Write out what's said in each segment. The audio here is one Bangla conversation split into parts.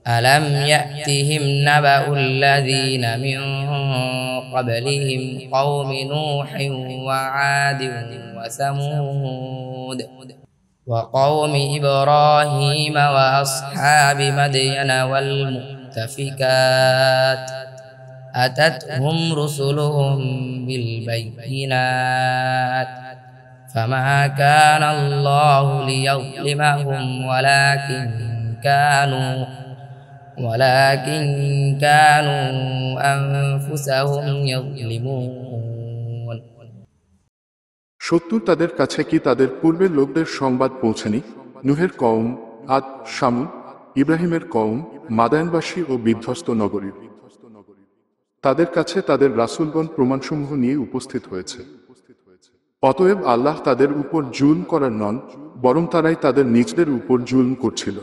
ألم يأتهم نبأ الذين من قبلهم قوم نوح وعاد وثمود وقوم إبراهيم وأصحاب مدين والمؤتفكات أتتهم رسلهم بالبينات فما كان الله ليظلمهم ولكن كانوا أنفسهم يظلمون। সত্তর তাদের কাছে কি তাদের পূর্বের লোকদের সংবাদ পৌঁছেনি? নূহের কওম, আদ, শামুদ, ইব্রাহিমের কওম, মাদায়ানবাসী ও বিধ্বস্ত নগরীর। তাদের কাছে তাদের রাসূলগণ প্রমাণসমূহ নিয়ে উপস্থিত হয়েছে। অতএব আল্লাহ তাদের উপর জুলম করার নন, বরং তারাই তাদের নিজদের উপর জুলম করছিল।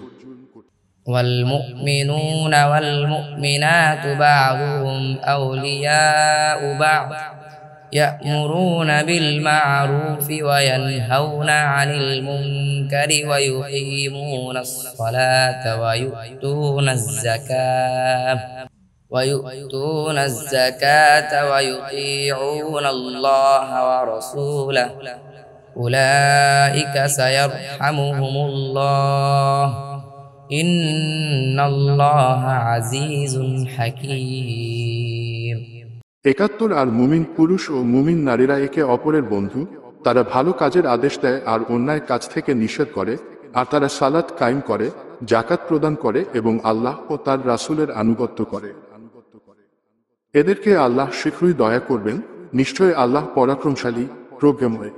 والمؤمنون والمؤمنات بعضهم أولياء بعض يأمرون بالمعروف وينهون عن المنكر ويقيمون الصلاة ويؤتون الزكاة ويطيعون الله ورسوله أولئك سيرحمهم الله إن الله عزيز حكيم। ৭১ আর মুমিন পুরুষ ও মুমিন নারীরা একে অপরের বন্ধু। তারা ভালো কাজের আদেশ দেয় আর অন্যায় কাজ থেকে নিষেধ করে, আর তারা সালাত কায়েম করে, জাকাত প্রদান করে এবং আল্লাহ ও তার রাসূলের আনুগত্য করে। এদেরকে আল্লাহ শীঘ্রই দয়া করবেন। নিশ্চয় আল্লাহ পরাক্রমশালী, প্রজ্ঞাময়।